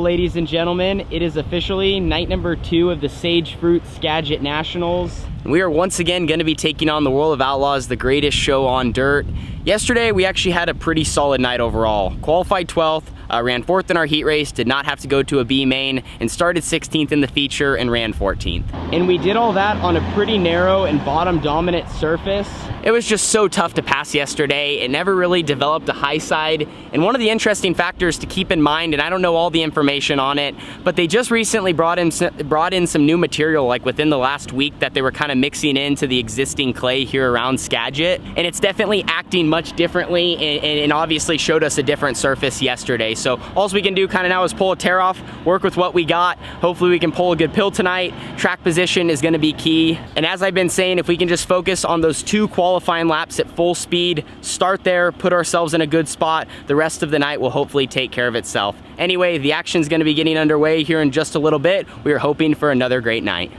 ladies and gentlemen. It is officially night number 2 of the Sage Fruit Skagit Nationals. We are once again going to be taking on the World of Outlaws, the greatest show on dirt. Yesterday, we actually had a pretty solid night overall. Qualified 12th, ran 4th in our heat race, did not have to go to a B main, and started 16th in the feature and ran 14th. And we did all that on a pretty narrow and bottom dominant surface. It was just so tough to pass yesterday. It never really developed a high side. And one of the interesting factors to keep in mind, and I don't know all the information on it, but they just recently brought in some new material, like within the last week, that they were kind of mixing into the existing clay here around Skagit. And it's definitely acting much differently and obviously showed us a different surface yesterday. So all we can do kind of now is pull a tear off, work with what we got. Hopefully we can pull a good pill tonight. Track position is going to be key. And as I've been saying, if we can just focus on those 2 qualifying laps at full speed, start there, put ourselves in a good spot, the rest of the night will hopefully take care of itself. Anyway, the action's going to be getting underway here in just a little bit. We are hoping for another great night.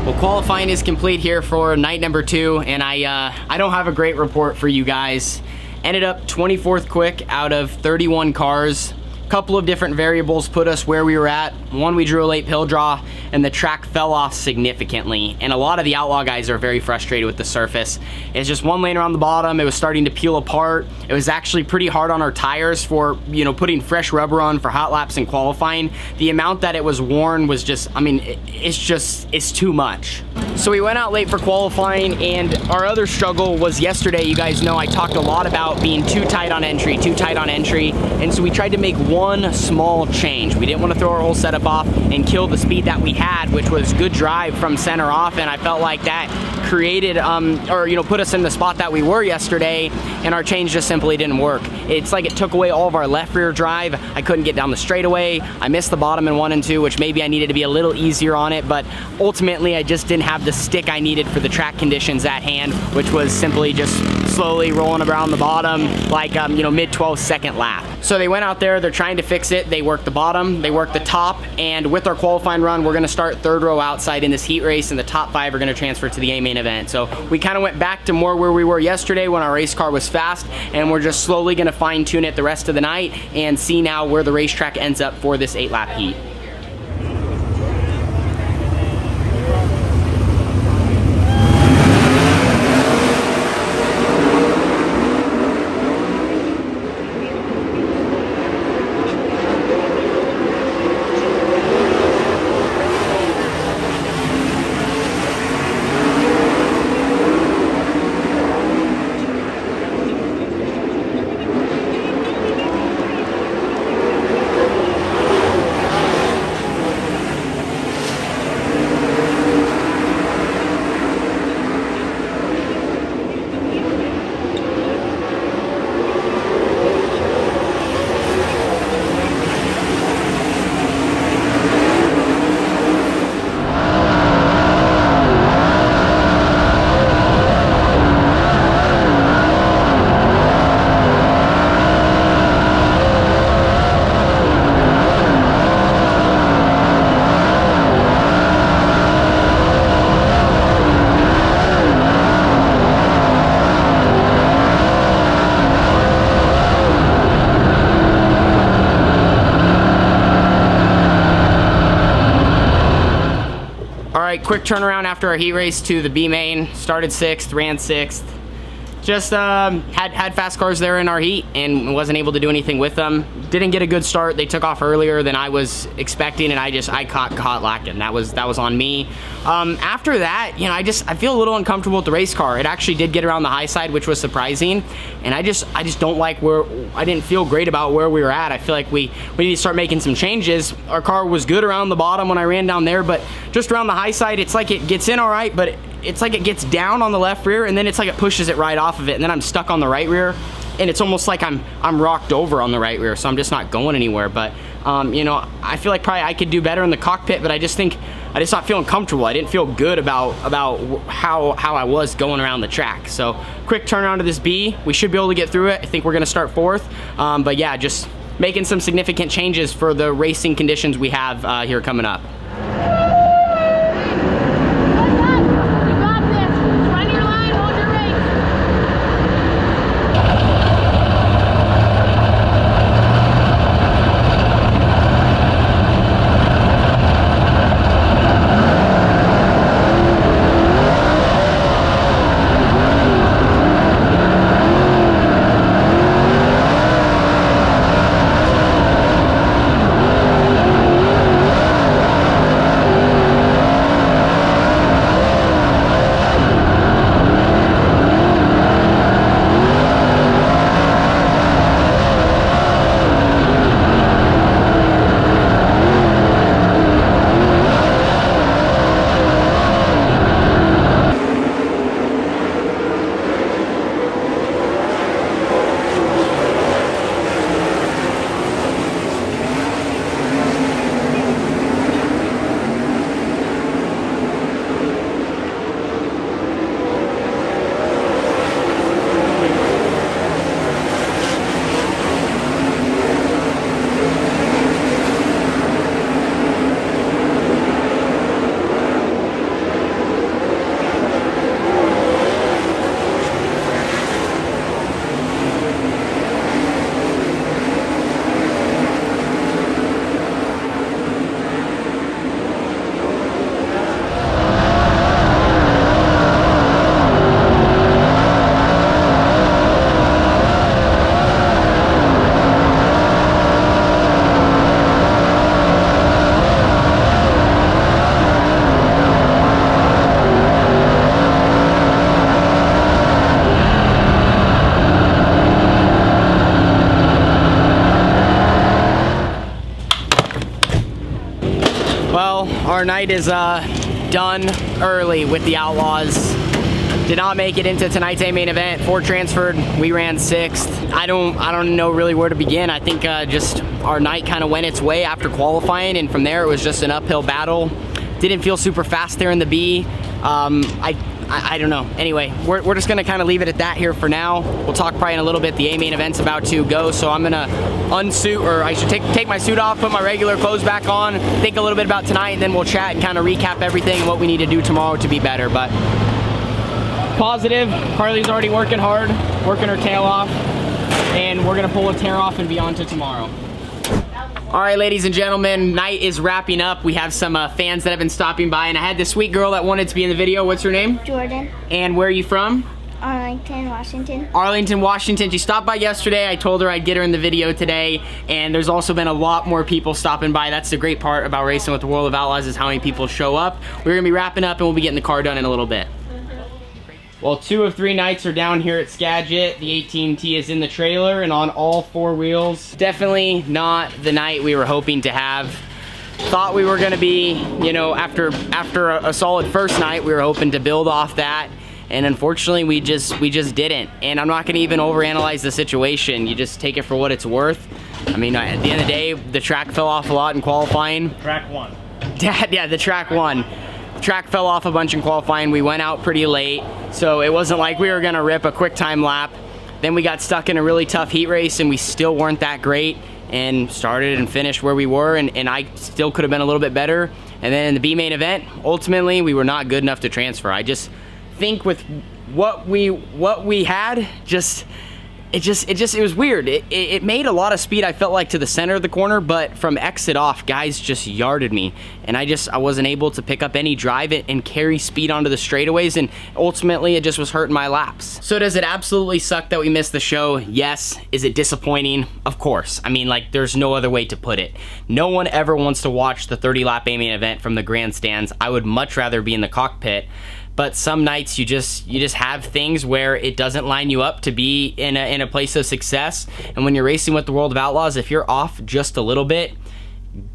Well, qualifying is complete here for night number 2, and I don't have a great report for you guys. Ended up 24th quick out of 31 cars. Couple of different variables put us where we were at. One, we drew a late pill draw, and the track fell off significantly. And a lot of the Outlaw guys are very frustrated with the surface. It's just one lane around the bottom. It was starting to peel apart. It was actually pretty hard on our tires for, you know, putting fresh rubber on for hot laps and qualifying. The amount that it was worn was just, I mean, it's too much. So we went out late for qualifying, and our other struggle was yesterday. You guys know I talked a lot about being too tight on entry, and so we tried to make one small change. We didn't want to throw our whole setup off and kill the speed that we had, which was good drive from center off, and I felt like that created put us in the spot that we were yesterday, and our change just simply didn't work. It's like it took away all of our left rear drive. I couldn't get down the straightaway. I missed the bottom in 1 and 2, which maybe I needed to be a little easier on it, but ultimately I just didn't have the stick I needed for the track conditions at hand, which was simply just slowly rolling around the bottom like mid 12-second lap. So they went out there, they're trying to fix it. They worked the bottom, they worked the top, and with our qualifying run, we're gonna start 3rd row outside in this heat race, and the top 5 are gonna transfer to the A main event. So we kind of went back to more where we were yesterday when our race car was fast, and we're just slowly gonna fine tune it the rest of the night and see now where the racetrack ends up for this 8-lap heat. All right, quick turnaround after our heat race to the B main. Started 6th, ran 6th. just had fast cars there in our heat and wasn't able to do anything with them. Didn't get a good start. They took off earlier than I was expecting, and I caught lacking. That was on me. After that, you know, I feel a little uncomfortable with the race car. It actually did get around the high side, which was surprising, and I just don't like where I didn't feel great about where we were at. I feel like we need to start making some changes. Our car was good around the bottom when I ran down there, but just around the high side, it's like it gets in all right, but it's like it gets down on the left rear, and then it's like it pushes it right off of it, and then I'm stuck on the right rear, and it's almost like I'm rocked over on the right rear, so I'm just not going anywhere. But you know, I feel like probably I could do better in the cockpit, but I just not feeling comfortable. I didn't feel good about how I was going around the track. So quick turnaround to this B. We should be able to get through it. I think we're gonna start fourth, but yeah, just making some significant changes for the racing conditions we have here coming up. Our night is done early with the Outlaws. Did not make it into tonight's A main event. Ford transferred. We ran 6th. I don't know really where to begin. I think just our night kind of went its way after qualifying, and from there it was just an uphill battle. Didn't feel super fast there in the B. I don't know. Anyway, we're just gonna kind of leave it at that here for now. We'll talk probably in a little bit. The A main event's about to go, so I'm gonna unsuit, or I should take my suit off, put my regular clothes back on, think a little bit about tonight, and then we'll chat and kind of recap everything and what we need to do tomorrow to be better. But positive, Carly's already working hard, working her tail off, and we're gonna pull a tear off and be on to tomorrow. All right, ladies and gentlemen, night is wrapping up. We have some fans that have been stopping by, and I had this sweet girl that wanted to be in the video. What's her name? Jordan. And where are you from? Arlington, Washington. Arlington, Washington. She stopped by yesterday. I told her I'd get her in the video today, and there's also been a lot more people stopping by. That's the great part about racing with the World of Outlaws, is how many people show up. We're gonna be wrapping up, and we'll be getting the car done in a little bit. Well, 2 of 3 nights are down here at Skagit. The 18T is in the trailer and on all 4 wheels. Definitely not the night we were hoping to have. Thought we were gonna be, you know, after a solid first night, we were hoping to build off that. And unfortunately, we just didn't. And I'm not gonna even overanalyze the situation. You just take it for what it's worth. I mean, at the end of the day, the track fell off a lot in qualifying. Track 1. Yeah, the track 1. Track fell off a bunch in qualifying. We went out pretty late, so it wasn't like we were gonna rip a quick time lap. Then we got stuck in a really tough heat race, and we still weren't that great, and started and finished where we were, and I still could have been a little bit better. And then in the B main event, ultimately, we were not good enough to transfer. I just think with what we had, just it was weird. It made a lot of speed, I felt like, to the center of the corner, but from exit off, guys just yarded me, and I wasn't able to pick up any drive and carry speed onto the straightaways, and ultimately it just was hurting my laps. So does it absolutely suck that we missed the show? Yes. Is it disappointing? Of course. I mean, like, there's no other way to put it. No one ever wants to watch the 30-lap main event from the grandstands. I would much rather be in the cockpit. But some nights you just have things where it doesn't line you up to be in a place of success. And when you're racing with the World of Outlaws, if you're off just a little bit,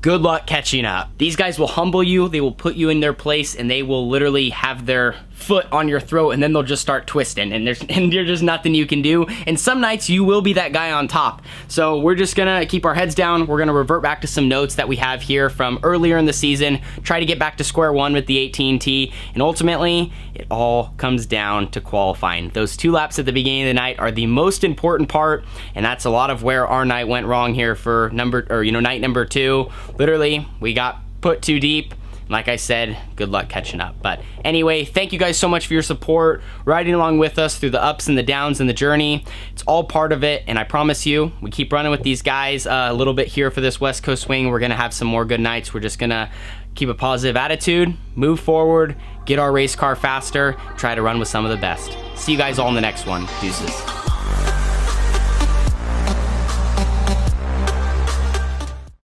good luck catching up. These guys will humble you, they will put you in their place, and they will literally have their foot on your throat, and then they'll just start twisting, and there's just nothing you can do. And some nights you will be that guy on top. So we're just gonna keep our heads down. We're gonna revert back to some notes that we have here from earlier in the season, try to get back to square one with the 18T, and ultimately it all comes down to qualifying. Those 2 laps at the beginning of the night are the most important part, and that's a lot of where our night went wrong here for night number 2. Literally, we got put too deep. Like I said, good luck catching up. But anyway, thank you guys so much for your support, riding along with us through the ups and the downs and the journey. It's all part of it, and I promise you, we keep running with these guys a little bit here for this West Coast swing. We're gonna have some more good nights. We're just gonna keep a positive attitude, move forward, get our race car faster, try to run with some of the best. See you guys all in the next one. Deuces.